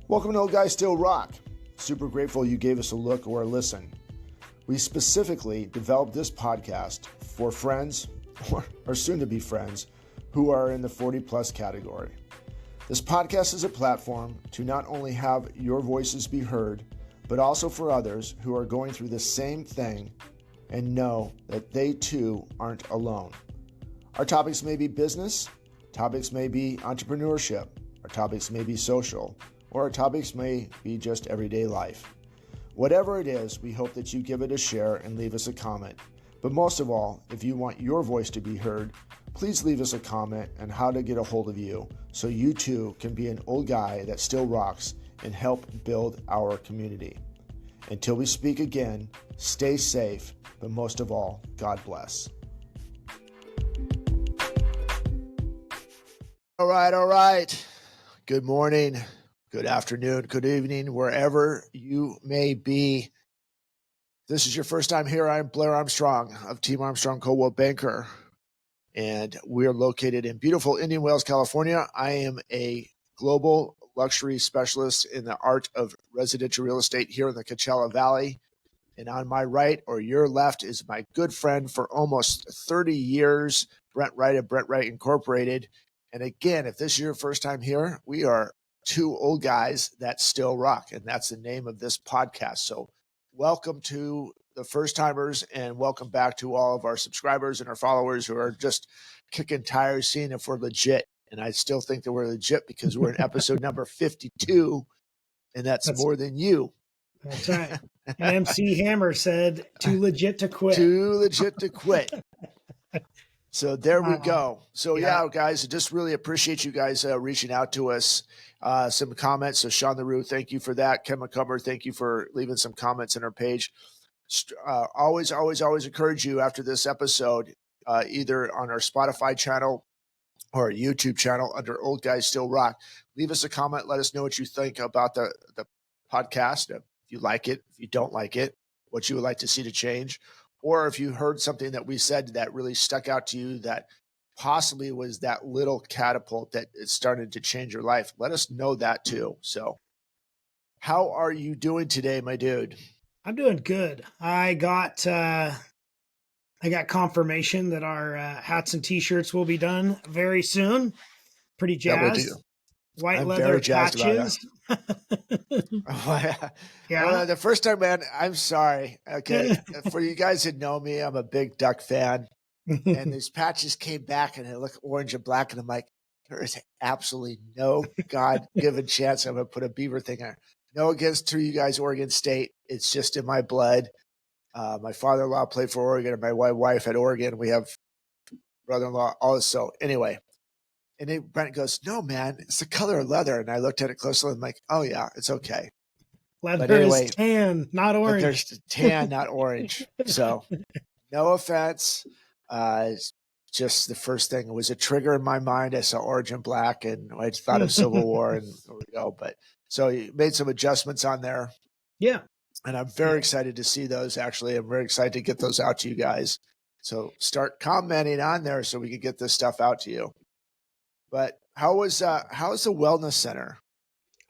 Welcome to Old Guys Still Rock. Super grateful you gave us a look or a listen. We specifically developed this podcast for friends or soon to be friends who are in the 40 plus category. This podcast is a platform to not only have your voices be heard, but also for others who are going through the same thing and know that they too aren't alone. Our topics may be business, topics may be entrepreneurship, our topics may be social, or our topics may be just everyday life. Whatever it is, we hope that you give it a share and leave us a comment. But most of all, if you want your voice to be heard, please leave us a comment on how to get a hold of you so you too can be an old guy that still rocks and help build our community. Until we speak again, stay safe, but most of all, God bless. All right. Good morning. Good afternoon, good evening, wherever you may be. This is your first time here. I'm Blair Armstrong of Team Armstrong Coldwell Banker, and we're located in beautiful Indian Wells, California. I am a global luxury specialist in the art of residential real estate here in the Coachella Valley. And on my right or your left is my good friend for almost 30 years, Brent Wright of Brent Wright Incorporated. And again, if this is your first time here, we are two old guys that still rock, and that's the name of this podcast. So welcome to the first timers and welcome back to all of our subscribers and our followers who are just kicking tires, seeing if we're legit. And I still think that we're legit because we're in episode number 52, and that's more than you. That's right. And MC Hammer said, too legit to quit. Too legit to quit. So there we go. So yeah, guys, I just really appreciate you guys reaching out to us. Some comments. So Sean LaRue, thank you for that. Ken McCumber, thank you for leaving some comments on our page. Always encourage you after this episode, either on our Spotify channel or our YouTube channel under Old Guys Still Rock. Leave us a comment. Let us know what you think about the podcast. If you like it, if you don't like it, what you would like to see to change. Or if you heard something that we said that really stuck out to you that possibly was that little catapult that it started to change your life, let us know that too. So how are you doing today, my dude? I'm doing good. I got confirmation that our hats and t-shirts will be done very soon. Pretty jazzed. White I'm leather very jazzed patches. Yeah. The first time, man, I'm sorry. Okay. For you guys that know me, I'm a big Duck fan. And these patches came back and they look orange and black. And I'm like, there is absolutely no God-given chance I'm going to put a Beaver thing on. No against to you guys, Oregon State. It's just in my blood. My father-in-law played for Oregon and my wife at Oregon. We have brother-in-law also. Anyway. And then Brent goes, no, man, it's the color of leather. And I looked at it closely and I'm like, oh, yeah, it's okay. Leather is tan, not orange. There's tan, not orange. So no offense. Just the first thing, it was a trigger in my mind. I saw orange and black and I thought of Civil War and there we go. But so you made some adjustments on there. Yeah. And I'm very excited to see those. Actually, I'm very excited to get those out to you guys. So start commenting on there so we can get this stuff out to you. But how's the wellness center?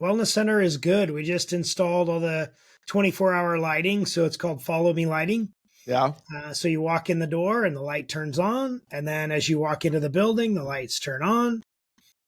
Wellness center is good. We just installed all the 24-hour lighting. So it's called Follow Me Lighting. Yeah. So you walk in the door and the light turns on. And then as you walk into the building, the lights turn on.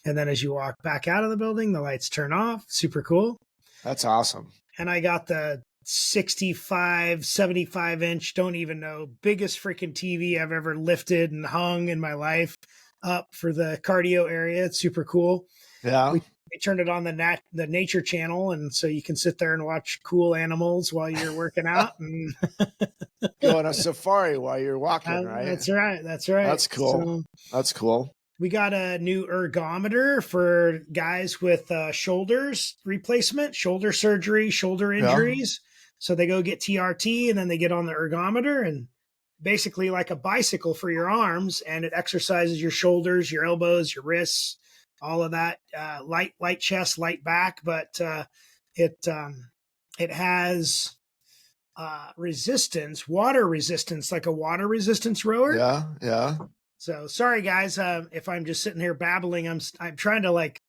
And then as you walk back out of the building, the lights turn off. Super cool. That's awesome. And I got the 65, 75 inch, don't even know, biggest freaking TV I've ever lifted and hung in my life up for the cardio area. It's super cool. Yeah. We turned it on the nature channel. And so you can sit there and watch cool animals while you're working out and go on a safari while you're walking, right? That's right. That's cool. That's cool. We got a new ergometer for guys with shoulders replacement, shoulder surgery, shoulder injuries. Yeah. So they go get TRT and then they get on the ergometer and basically like a bicycle for your arms, and it exercises your shoulders, your elbows, your wrists, all of that, light chest, light back. But it has resistance, water resistance, like a water resistance rower. Yeah. So sorry guys, if I'm just sitting here babbling, I'm trying to like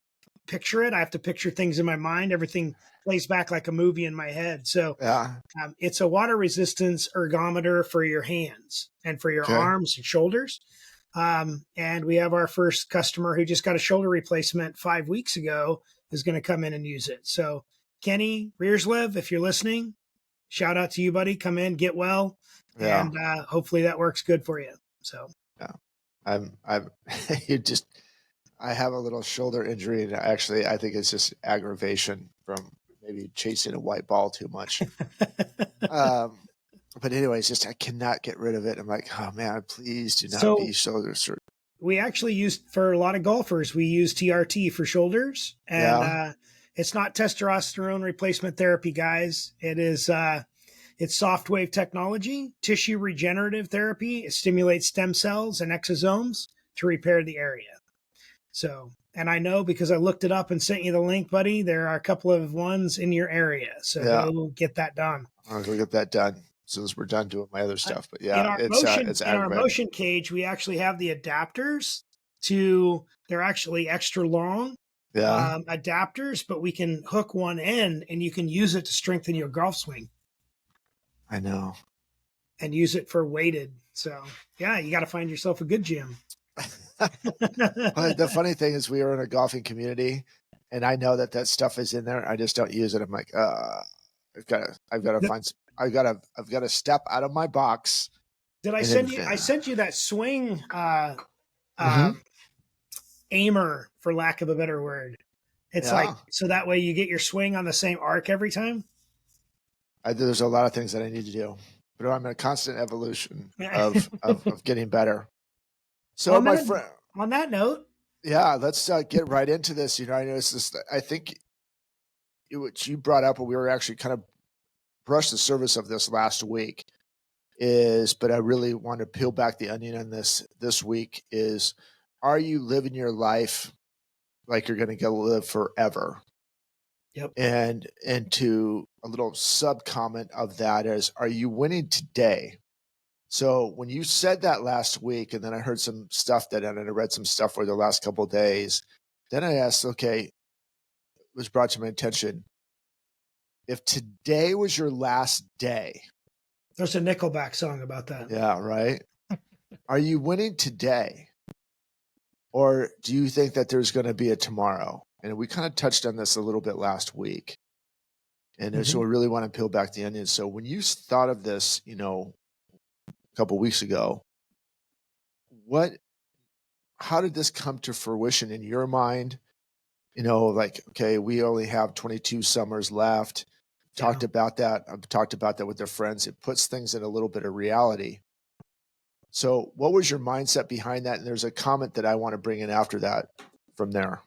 picture it. I have to picture things in my mind. Everything plays back like a movie in my head. So Yeah. it's a water resistance ergometer for your hands and for your Okay. arms and shoulders. And we have our first customer who just got a shoulder replacement 5 weeks ago is going to come in and use it. So Kenny Rearslev, if you're listening, shout out to you, buddy. Come in, get well. Yeah. And hopefully that works good for you. So yeah, I'm I have a little shoulder injury, and actually I think it's just aggravation from maybe chasing a white ball too much. But anyways, just I cannot get rid of it. I'm like, oh man, please do not be shoulder surgery. We actually used, for a lot of golfers, we use TRT for shoulders, and it's not testosterone replacement therapy, guys. It is it's soft wave technology, tissue regenerative therapy. It stimulates stem cells and exosomes to repair the area. So, and I know because I looked it up and sent you the link, buddy, there are a couple of ones in your area. So go get that done. I'll go get that done as soon as we're done doing my other stuff. But yeah, in our motion cage, we actually have the adapters they're actually extra long adapters, but we can hook one end and you can use it to strengthen your golf swing. I know. And use it for weighted. So yeah, you got to find yourself a good gym. The funny thing is we are in a golfing community and I know that stuff is in there. I just don't use it. I'm like, I've got to step out of my box. Did I send you? I sent you that swing aimer, for lack of a better word. It's like, so that way you get your swing on the same arc every time. There's a lot of things that I need to do, but I'm in a constant evolution of getting better. So on that note, let's get right into this. You know, I noticed this. I think what you brought up, and we were actually kind of brushed the surface of this last week, but I really want to peel back the onion on this week is, are you living your life like you're going to go live forever? Yep. And to a little sub comment of that is, are you winning today? So when you said that last week, and then I heard some stuff and I read some stuff for the last couple of days, then I asked, okay, it was brought to my attention, if today was your last day. There's a Nickelback song about that. Yeah, right. Are you winning today? Or do you think that there's going to be a tomorrow? And we kind of touched on this a little bit last week. And so we really want to peel back the onion. So when you thought of this, a couple of weeks ago, how did this come to fruition in your mind? Like, okay, we only have 22 summers left. Talked about that. I've talked about that with their friends. It puts things in a little bit of reality. So what was your mindset behind that? And there's a comment that I want to bring in after that from there.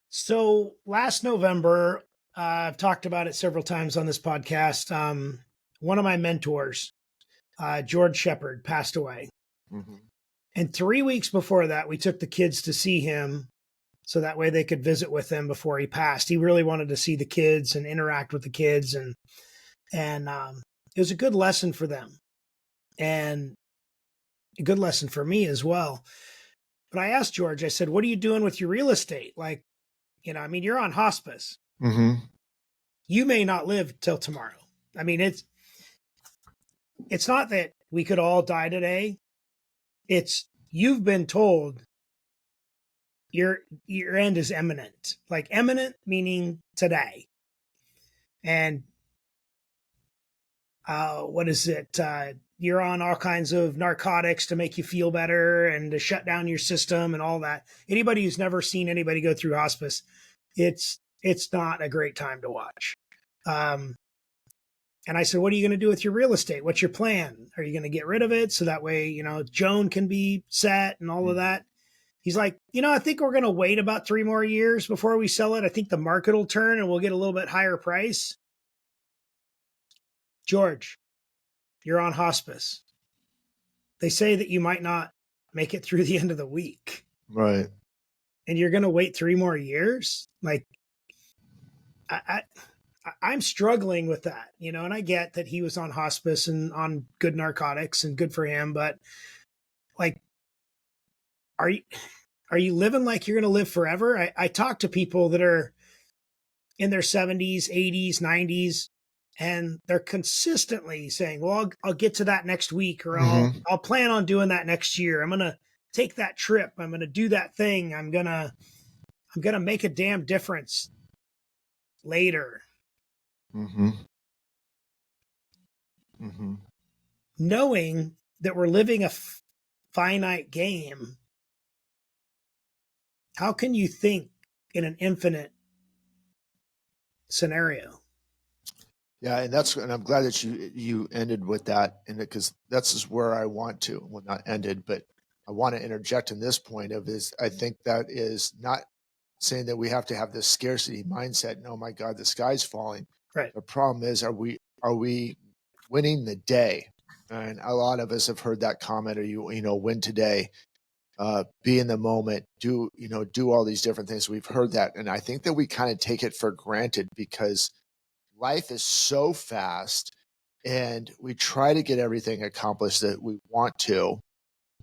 So last November, I've talked about it several times on this podcast. One of my mentors, George Shepard, passed away. Mm-hmm. And 3 weeks before that, we took the kids to see him so that way they could visit with him before he passed. He really wanted to see the kids and interact with the kids. And it was a good lesson for them and a good lesson for me as well. But I asked George, I said, what are you doing with your real estate? Like, you're on hospice. Mm-hmm. You may not live till tomorrow. I mean, it's not that we could all die today. It's, you've been told your end is imminent. Like imminent meaning today. And what is it? You're on all kinds of narcotics to make you feel better and to shut down your system and all that. Anybody who's never seen anybody go through hospice, it's not a great time to watch. And I said, what are you going to do with your real estate? What's your plan? Are you going to get rid of it so that way, Joan can be set and all of that? He's like, I think we're going to wait about 3 more years before we sell it. I think the market will turn and we'll get a little bit higher price. George, you're on hospice. They say that you might not make it through the end of the week. Right. And you're going to wait 3 more years? Like, I'm struggling with that, and I get that he was on hospice and on good narcotics and good for him. But like, are Are you living like you're going to live forever? I talk to people that are in their 70s, 80s, 90s, and they're consistently saying, well, I'll get to that next week, or I'll plan on doing that next year. I'm going to take that trip. I'm going to do that thing. I'm going to make a damn difference later. Knowing that we're living a finite game, how can you think in an infinite scenario? Yeah, and I'm glad that you ended with that, and because that's just where I want to, well, not ended, but I want to interject in this point of is I think that is not saying that we have to have this scarcity mindset. And, oh my God, the sky's falling. Right. The problem is, are we winning the day? And a lot of us have heard that comment, or win today, be in the moment, do all these different things. We've heard that, and I think that we kind of take it for granted because life is so fast, and we try to get everything accomplished that we want to.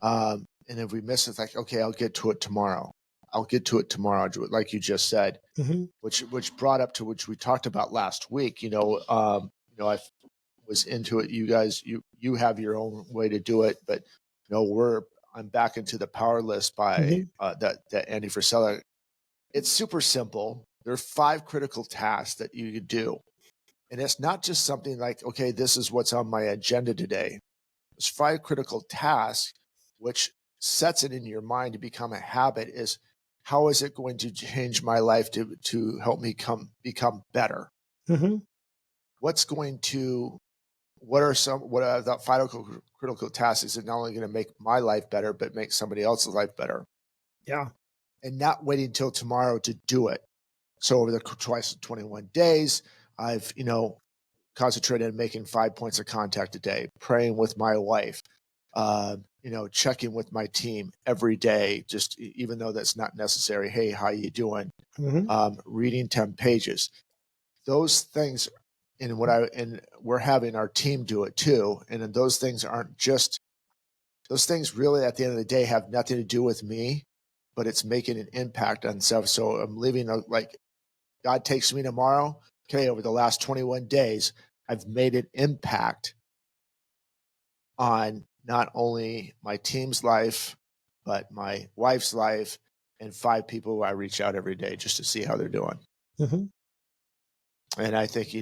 And if we miss it, it's like, okay, I'll get to it tomorrow. Like you just said, which brought up to which we talked about last week. I was into it. You guys, you have your own way to do it, but I'm back into the power list by that Andy Frisella. It's super simple. There are 5 critical tasks that you could do. And it's not just something like, okay, this is what's on my agenda today. There's 5 critical tasks, which sets it in your mind to become a habit is how is it going to change my life to help me become better? What are the 5 critical tasks? Is it not only going to make my life better, but make somebody else's life better? Yeah. And not waiting until tomorrow to do it. So over the twice 21 days, I've, concentrated on making 5 points of contact a day, praying with my wife, checking with my team every day, just even though that's not necessary. Hey, how you doing? Reading 10 pages. Those things, and we're having our team do it too. And then those things really at the end of the day have nothing to do with me, but it's making an impact on stuff. So I'm living like God takes me tomorrow. Okay, over the last 21 days, I've made an impact on not only my team's life, but my wife's life and 5 people who I reach out every day just to see how they're doing. And I think, we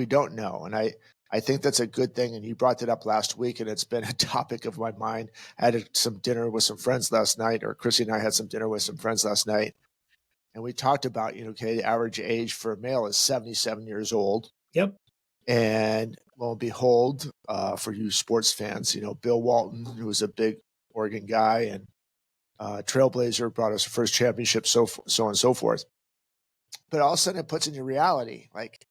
don't know. And I think that's a good thing. And you brought that up last week, and it's been a topic of my mind. I had some dinner with some friends last night, or Chrissy and I had some dinner with some friends last night. And we talked about, the average age for a male is 77 years old. Yep. And lo and behold, for you sports fans, Bill Walton, who was a big Oregon guy and trailblazer, brought us the first championship, so on and so forth. But all of a sudden it puts in your reality, like,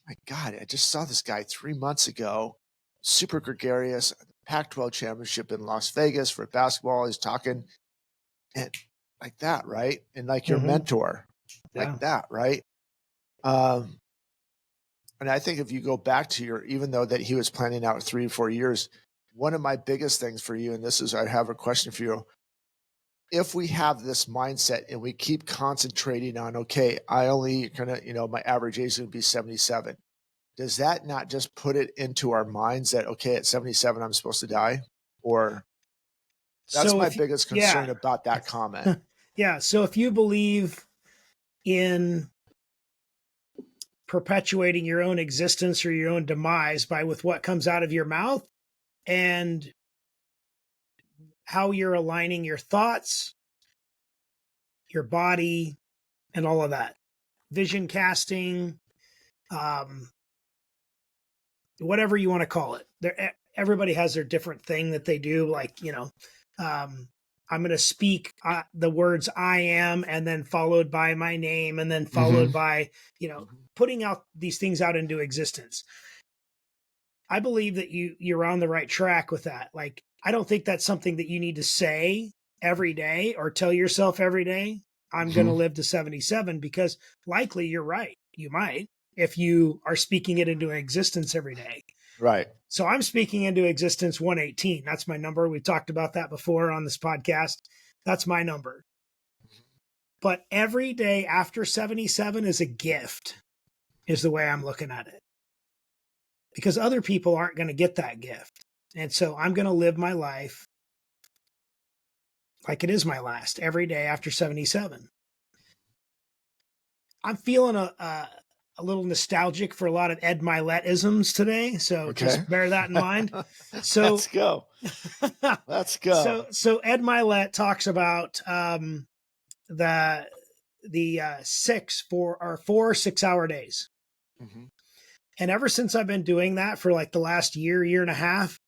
my God, I just saw this guy 3 months ago, super gregarious, Pac-12 championship in Las Vegas for basketball. He's talking and like that, right? And like your mentor, like that, right? And I think if you go back to even though that he was planning out 3 or 4 years, one of my biggest things for you, and I have a question for you. If we have this mindset and we keep concentrating on, okay, I only my average age is going to be 77. Does that not just put it into our minds that, okay, at 77, I'm supposed to die? Or that's my biggest concern about that comment. Yeah. So if you believe in perpetuating your own existence or your own demise with what comes out of your mouth and how you're aligning your thoughts, your body, and all of that, vision casting, whatever you want to call it. Everybody has their different thing that they do. Like, I'm going to speak the words I am, and then followed by my name, and then followed by, putting out these things out into existence. I believe that you're on the right track with that. Like, I don't think that's something that you need to say every day or tell yourself every day, I'm going to live to 77, because likely you're right. You might, if you are speaking it into existence every day. Right. So I'm speaking into existence 118. That's my number. We've talked about that before on this podcast. That's my number. But every day after 77 is a gift, is the way I'm looking at it. Because other people aren't going to get that gift. And so I'm going to live my life like it is my last every day after 77. I'm feeling a little nostalgic for a lot of Ed Milet-isms today. So just bear that in mind. So let's go. Let's go. So Ed Milet talks about the 4 6-hour days. Mm-hmm. And ever since I've been doing that for like the last year and a half,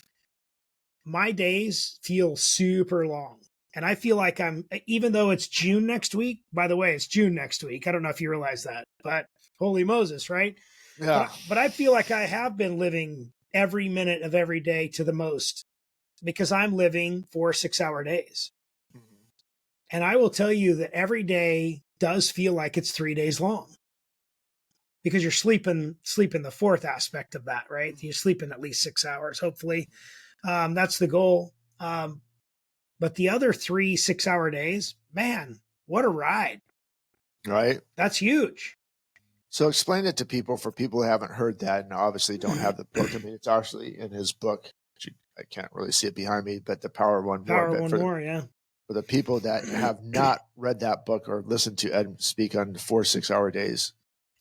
my days feel super long. And I feel like even though it's June next week, by the way, it's June next week. I don't know if you realize that, but holy Moses, right? Yeah. But I feel like I have been living every minute of every day to the most because I'm living 4 6-hour days. Mm-hmm. And I will tell you that every day does feel like it's 3 days long. Because you're sleeping the fourth aspect of that, right? You're sleeping at least 6 hours, hopefully. That's the goal. But the other 3 6-hour days, man, what a ride. Right. That's huge. So explain it to people, for people who haven't heard that and obviously don't have the book. I mean, it's actually in his book. I can't really see it behind me, but The Power of One More. Power of One More, yeah. For the people that have not read that book or listened to Ed speak on 4 6-hour days,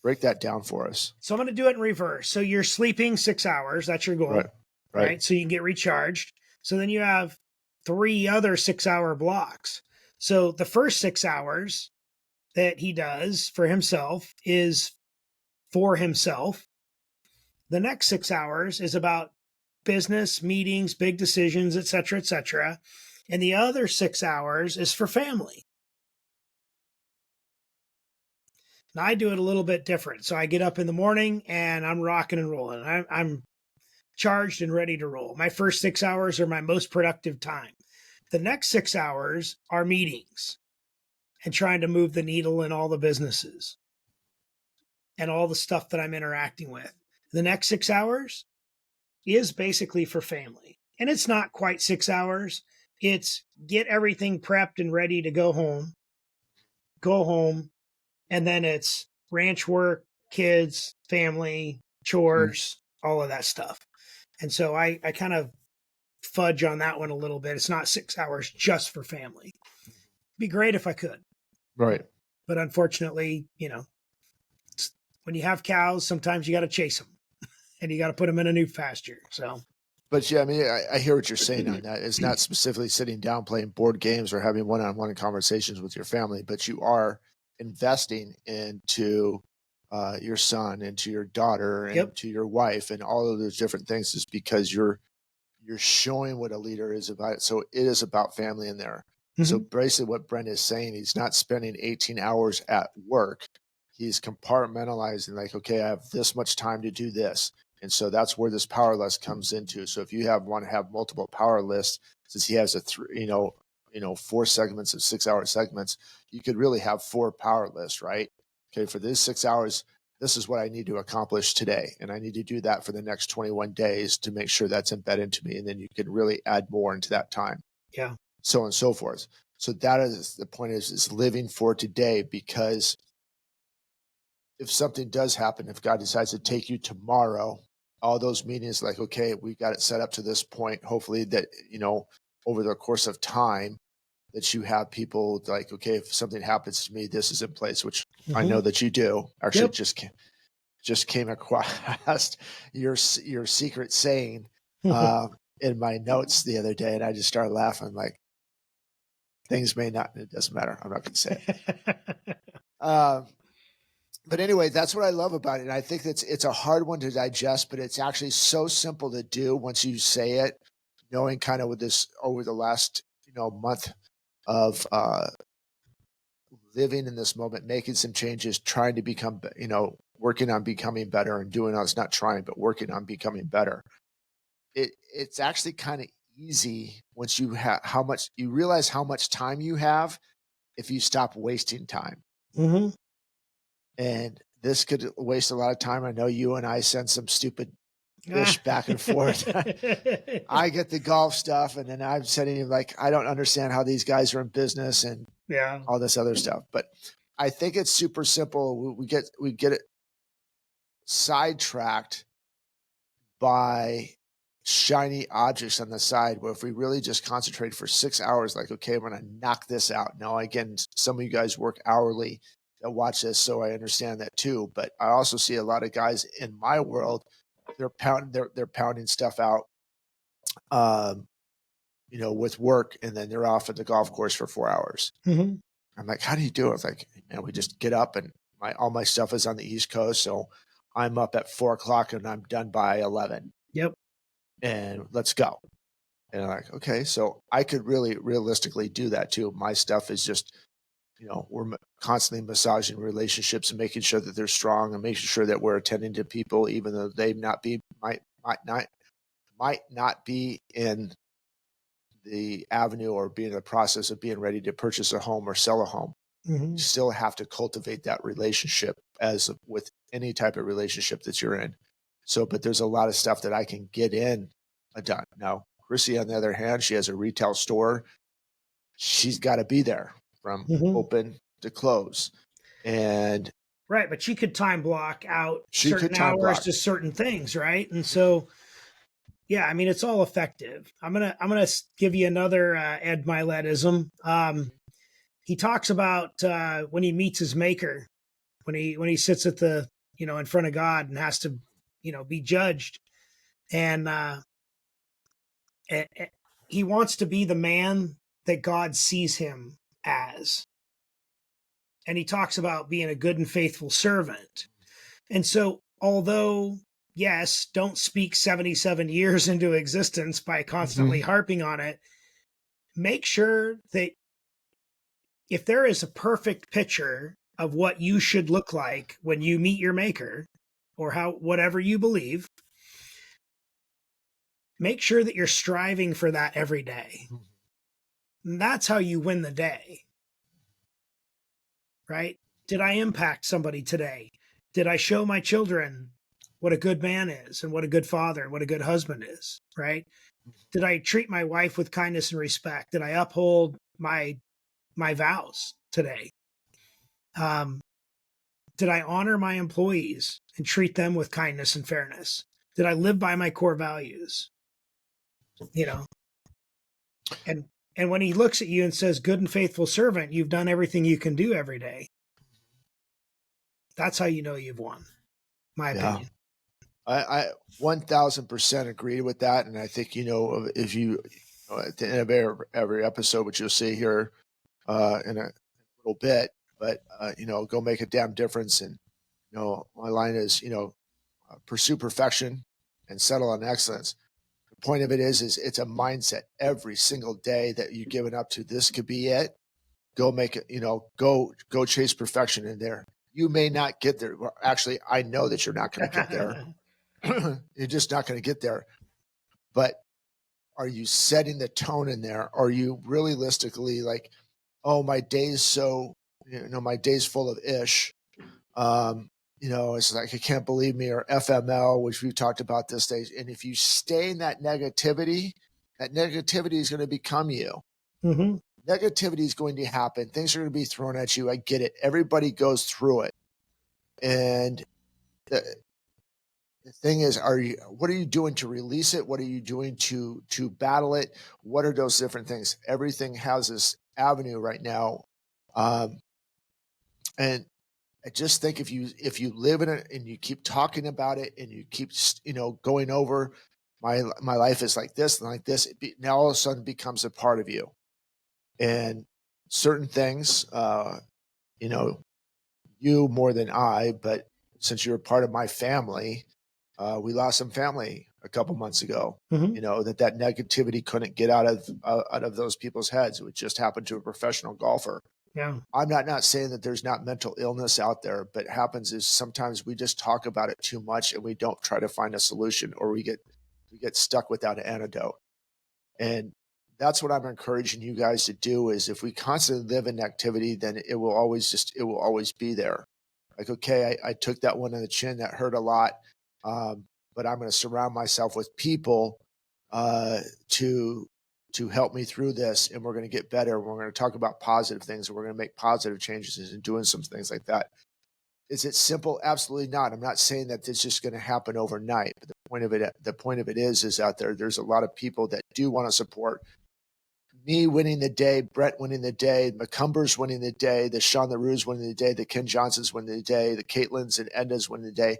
break that down for us. So I'm going to do it in reverse. So you're sleeping 6 hours. That's your goal. Right. So you can get recharged. So then you have 3 other 6-hour blocks. So the first 6 hours that he does for himself is for himself. The next 6 hours is about business, meetings, big decisions, et cetera, et cetera. And the other 6 hours is for family. Now I do it a little bit different. So I get up in the morning and I'm rocking and rolling. I'm charged and ready to roll. My first 6 hours are my most productive time. The next 6 hours are meetings and trying to move the needle in all the businesses and all the stuff that I'm interacting with. The next 6 hours is basically for family. And it's not quite 6 hours. It's get everything prepped and ready to go home, and then it's ranch work, kids, family, chores, all of that stuff. And so I kind of fudge on that one a little bit. It's not 6 hours just for family. It'd be great if I could. Right. But unfortunately, when you have cows, sometimes you got to chase them and you got to put them in a new pasture. So. But yeah, I mean, I hear what you're saying on that. It's not specifically sitting down playing board games or having one-on-one conversations with your family, but you are investing into your son, into your daughter, and to your wife, and all of those different things, is because you're showing what a leader is about. So it is about family in there. Mm-hmm. So basically what Brent is saying, he's not spending 18 hours at work. He's compartmentalizing, like, okay, I have this much time to do this. And so that's where this power list comes into. So if you want to have multiple power lists, since he has 4 segments of 6-hour segments, you could really have 4 power lists, right? Okay, for these 6 hours, this is what I need to accomplish today. And I need to do that for the next 21 days to make sure that's embedded into me. And then you can really add more into that time. Yeah. So on and so forth. So that is the point, is living for today, because if something does happen, if God decides to take you tomorrow, all those meetings, like, okay, we got it set up to this point. Hopefully that, over the course of time, that you have people like, okay, if something happens to me, this is in place, which I know that you do. Actually, just came across your secret saying in my notes the other day, and I just started laughing. Like, things may not, it doesn't matter. I'm not going to say it. But anyway, that's what I love about it. And I think it's a hard one to digest, but it's actually so simple to do once you say it, knowing kind of with this over the last, month of living in this moment, making some changes, trying to become, working on becoming better, and doing it's not trying, but working on becoming better. It's actually kind of easy once you realize how much time you have if you stop wasting time. Mm-hmm. And this could waste a lot of time. I know you and I send some stupid fish back and forth. I get the golf stuff, and then I'm sending you like, I don't understand how these guys are in business and Yeah. all this other stuff. But I think it's super simple. We get it sidetracked by shiny objects on the side, where if we really just concentrate for 6 hours, like, okay, we're going to knock this out. Now, again, some of you guys work hourly that watch this, so I understand that too. But I also see a lot of guys in my world, they're pounding stuff out, with work, and then they're off at the golf course for 4 hours. Mm-hmm. I'm like, how do you do it? It's like, man, we just get up, and all my stuff is on the East Coast, so I'm up at 4:00 and I'm done by 11. Yep. And let's go. And I'm like, okay, so I could really realistically do that too. My stuff is just, we're constantly massaging relationships and making sure that they're strong, and making sure that we're attending to people, even though they might not be in the avenue or be in the process of being ready to purchase a home or sell a home. Mm-hmm. You still have to cultivate that relationship, as with any type of relationship that you're in. So, but there's a lot of stuff that I can get in done. Now, Chrissy, on the other hand, she has a retail store. She's got to be there from open to close. And right, but she could time block out certain hours to certain things, right? And so, yeah, I mean, it's all effective. I'm gonna give you another Ed Miletism. He talks about when he meets his maker, when he sits at the in front of God and has to be judged, and he wants to be the man that God sees him as. And he talks about being a good and faithful servant. And so, although, yes, don't speak 77 years into existence by constantly harping on it, make sure that if there is a perfect picture of what you should look like when you meet your maker, or whatever you believe, make sure that you're striving for that every day. And that's how you win the day. Right? Did I impact somebody today? Did I show my children what a good man is, and what a good father and what a good husband is? Right? Did I treat my wife with kindness and respect? Did I uphold my vows today? Did I honor my employees and treat them with kindness and fairness? Did I live by my core values? And when he looks at you and says, good and faithful servant, you've done everything you can do every day. That's how you know you've won, my opinion. I 1000% agree with that. And I think, if you, at the end of every episode, which you'll see here in a little bit, but, go make a damn difference. And, my line is, pursue perfection and settle on excellence. The point of it is it's a mindset. Every single day that you're giving up to, this could be it. Go make it, go chase perfection in there. You may not get there. Well, actually, I know that you're not going to get there. You're just not going to get there. But are you setting the tone in there? Are you realistically like, oh, my day's my day's full of ish. It's like, I can't believe me, or FML, which we've talked about this day. And if you stay in that negativity is going to become you. Mm-hmm. Negativity is going to happen. Things are going to be thrown at you. I get it. Everybody goes through it. And the thing is, what are you doing to release it? What are you doing to battle it? What are those different things? Everything has this avenue right now. And I just think if you live in it and you keep talking about it and you keep, going over my life is like this and like this, now all of a sudden becomes a part of you. And certain things, you more than I, but since you're a part of my family, we lost some family a couple months ago, that negativity couldn't get out of those people's heads. It just happened to a professional golfer. Yeah. I'm not saying that there's not mental illness out there, but what happens is sometimes we just talk about it too much and we don't try to find a solution, or we get stuck without an antidote. And that's what I'm encouraging you guys to do, is if we constantly live in negativity, then it will always be there. Like, okay, I took that one on the chin, that hurt a lot. But but I'm going to surround myself with people to help me through this, and we're going to get better. We're going to talk about positive things, and we're going to make positive changes and doing some things like that. Is it simple? Absolutely not. I'm not saying that it's just going to happen overnight. But the point of it is out there's a lot of people that do want to support me winning the day, Brent winning the day, McCumber's winning the day, the Sean LaRue's winning the day, the Ken Johnson's winning the day, the Caitlins and Enda's winning the day.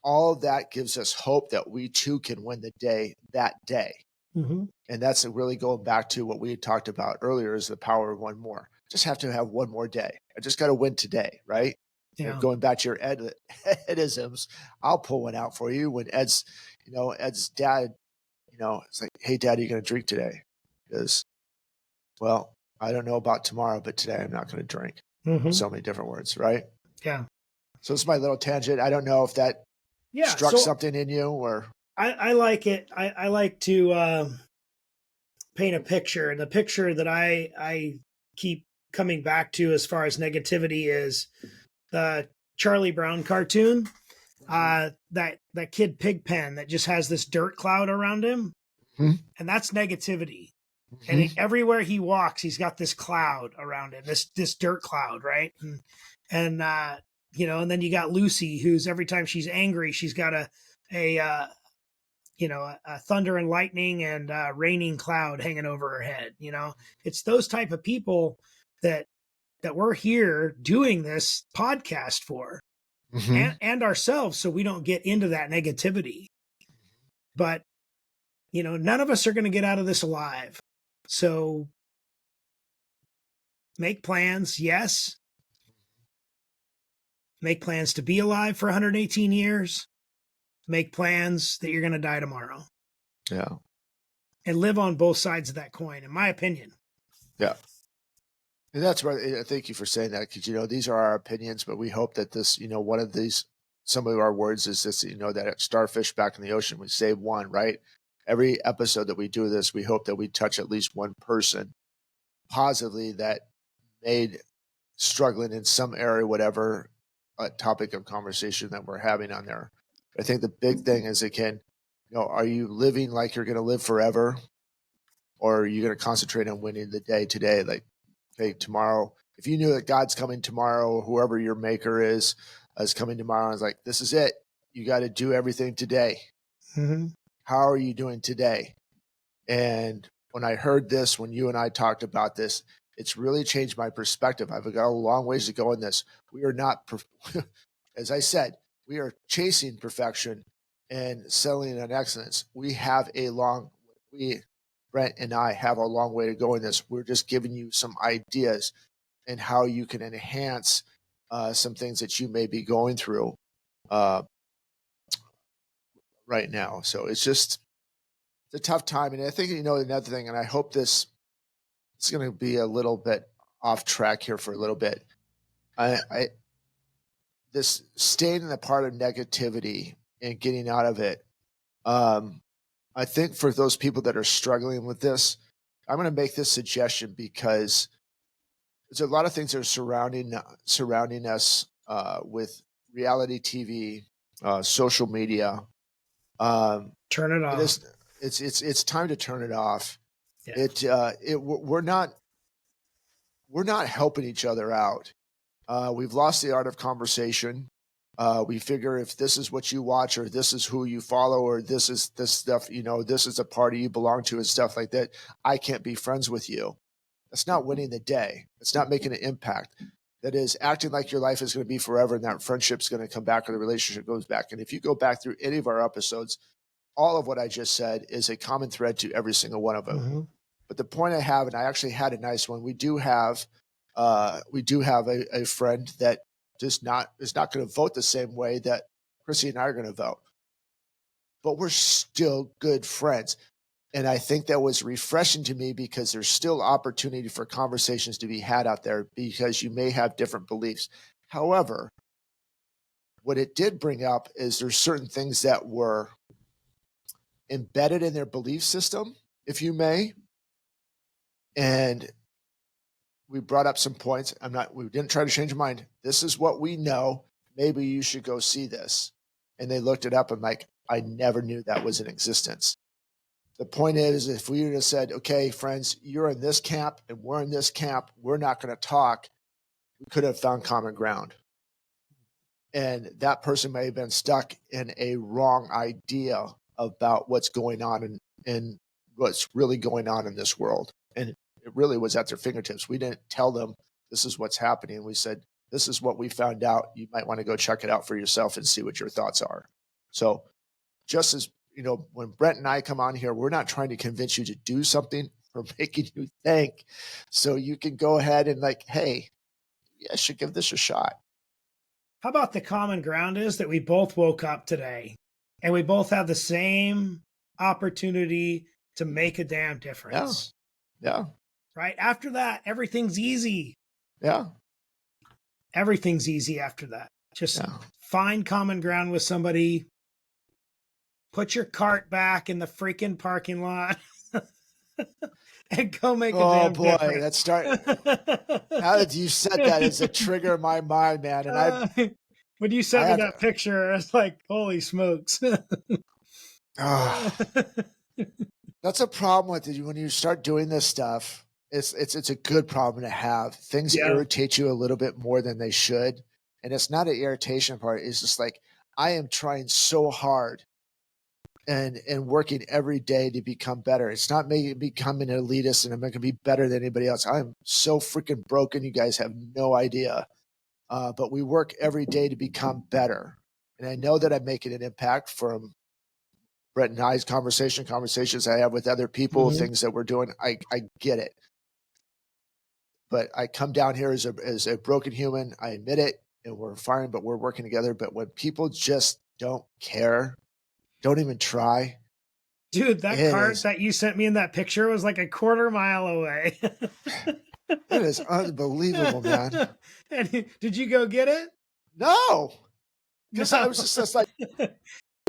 All of that gives us hope that we too can win the day that day. Mm-hmm. And that's really going back to what we had talked about earlier, is the power of one more. Just have to have one more day. I just got to win today, right? Yeah. And going back to your Edisms, I'll pull one out for you. When Ed's dad, it's like, hey, Dad, are you going to drink today? Because, well, I don't know about tomorrow, but today I'm not going to drink. Mm-hmm. So many different words, right? Yeah. So it's my little tangent. I don't know if that struck something in you, or. I like it. I like to paint a picture, and the picture that I keep coming back to as far as negativity is the Charlie Brown cartoon. That kid Pigpen that just has this dirt cloud around him, mm-hmm. and that's negativity. Mm-hmm. And everywhere he walks, he's got this cloud around him, this dirt cloud, right? And then you got Lucy, who's every time she's angry, she's got a thunder and lightning and raining cloud hanging over her head. It's those type of people that we're here doing this podcast for, mm-hmm. and ourselves, so we don't get into that negativity. But, none of us are going to get out of this alive. So make plans. Yes. Make plans to be alive for 118 years. Make plans that you're going to die tomorrow. Yeah. And live on both sides of that coin, in my opinion. Yeah. And that's right. Thank you for saying that, because, these are our opinions, but we hope that this, one of these, some of our words is this, that starfish back in the ocean, we save one, right? Every episode that we do this, we hope that we touch at least one person positively that made struggling in some area, whatever topic of conversation that we're having on there. I think the big thing is, are you living like you're going to live forever, or are you going to concentrate on winning the day today? Like, okay, tomorrow, if you knew that God's coming tomorrow, or whoever your maker is coming tomorrow, it's like, this is it. You got to do everything today. Mm-hmm. How are you doing today? And when I heard this, when you and I talked about this, it's really changed my perspective. I've got a long ways to go in this. We are not, as I said, we are chasing perfection and settling on excellence. Brent and I have a long way to go in this. We're just giving you some ideas and how you can enhance some things that you may be going through right now. So it's a tough time. And I think, another thing, and I hope this is going to be a little bit off track here for a little bit. This staying in the part of negativity and getting out of it. I think for those people that are struggling with this, I'm going to make this suggestion, because there's a lot of things that are surrounding us with reality TV, social media. Turn it off. It's time to turn it off. Yeah. We're not helping each other out. We've lost the art of conversation. We figure if this is what you watch, or this is who you follow, or this is this stuff, this is a party you belong to and stuff like that, I can't be friends with you. That's not winning the day. It's not making an impact. That is acting like your life is going to be forever and that friendship's going to come back or the relationship goes back. And if you go back through any of our episodes, all of what I just said is a common thread to every single one of them. Mm-hmm. But the point I have, and I actually had a nice one, we do have a friend that is not going to vote the same way that Chrissy and I are going to vote. But we're still good friends. And I think that was refreshing to me, because there's still opportunity for conversations to be had out there, because you may have different beliefs. However, what it did bring up is there's certain things that were embedded in their belief system, if you may. And we brought up some points. We didn't try to change your mind. This is what we know. Maybe you should go see this. And they looked it up and like, I never knew that was in existence. The point is, if we would have said, okay, friends, you're in this camp and we're in this camp, we're not going to talk, we could have found common ground. And that person may have been stuck in a wrong idea about what's going on and what's really going on in this world. And it really was at their fingertips. We didn't tell them this is what's happening. We said, this is what we found out. You might want to go check it out for yourself and see what your thoughts are. So just as, when Brent and I come on here, we're not trying to convince you to do something. We're making you think so you can go ahead and hey, I should give this a shot. How about the common ground is that we both woke up today and we both have the same opportunity to make a damn difference. Yeah. Right? After that, everything's easy. Yeah. Everything's easy after that. Just find common ground with somebody. Put your cart back in the freaking parking lot and go make a damn difference. Oh boy, that's starting. Now that you said that, it's a trigger in my mind, man. And when you sent me that picture, I was like, holy smokes. That's a problem with it. When you start doing this stuff, it's a good problem to have. Things irritate you a little bit more than they should. And it's not an irritation part. It's just I am trying so hard and working every day to become better. It's not me becoming an elitist and I'm going to be better than anybody else. I'm so freaking broken. You guys have no idea. But we work every day to become better. And I know that I'm making an impact from Brent and I's conversations I have with other people, things that we're doing. I get it. But I come down here as a broken human. I admit it, and we're fine, but we're working together. But when people just don't care, don't even try. Dude, that cart that you sent me in that picture was like a quarter mile away. It is unbelievable, man. And did you go get it? No. Because I was just like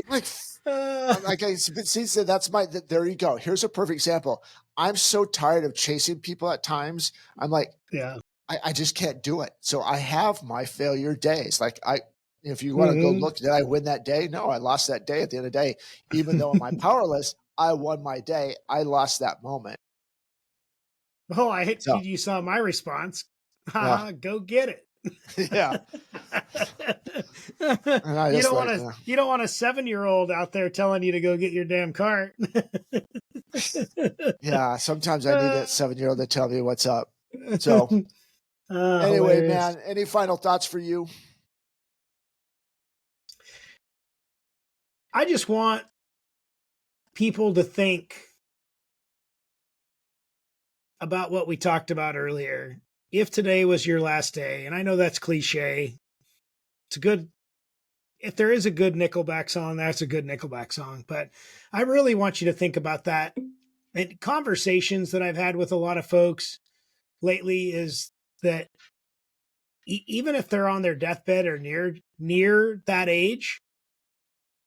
I see, that's there you go. Here's a perfect example. I'm so tired of chasing people at times. I'm like, I just can't do it. So I have my failure days. If you want to go look, did I win that day? No, I lost that day at the end of the day. Even though I'm powerless, I won my day. I lost that moment. Oh, you saw my response. Go get it. Yeah. You don't want a 7-year-old out there telling you to go get your damn cart. Yeah, sometimes I need that 7-year-old to tell me what's up. So anyway, hilarious. Man, any final thoughts for you? I just want people to think about what we talked about earlier. If today was your last day, and I know that's cliche, if there is a good Nickelback song, that's a good Nickelback song. But I really want you to think about that. And conversations that I've had with a lot of folks lately is that even if they're on their deathbed or near that age,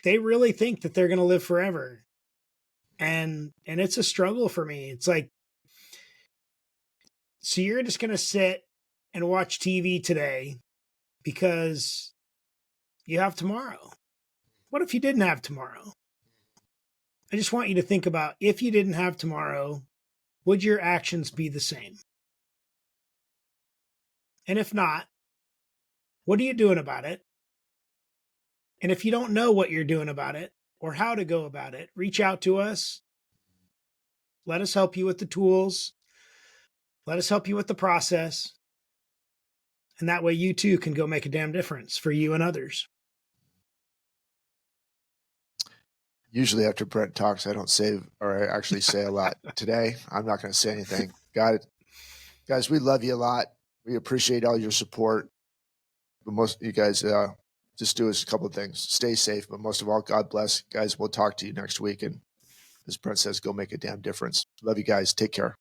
they really think that they're going to live forever. And it's a struggle for me. It's like, so you're just going to sit and watch TV today because you have tomorrow. What if you didn't have tomorrow? I just want you to think about, if you didn't have tomorrow, would your actions be the same? And if not, what are you doing about it? And if you don't know what you're doing about it or how to go about it, reach out to us. Let us help you with the tools. Let us help you with the process. And that way you too can go make a damn difference for you and others. Usually after Brent talks, I don't say, or I actually say a lot. Today, I'm not going to say anything. Guys, we love you a lot. We appreciate all your support. But most of you guys just do us a couple of things. Stay safe, but most of all, God bless. Guys, we'll talk to you next week. And as Brent says, go make a damn difference. Love you guys. Take care.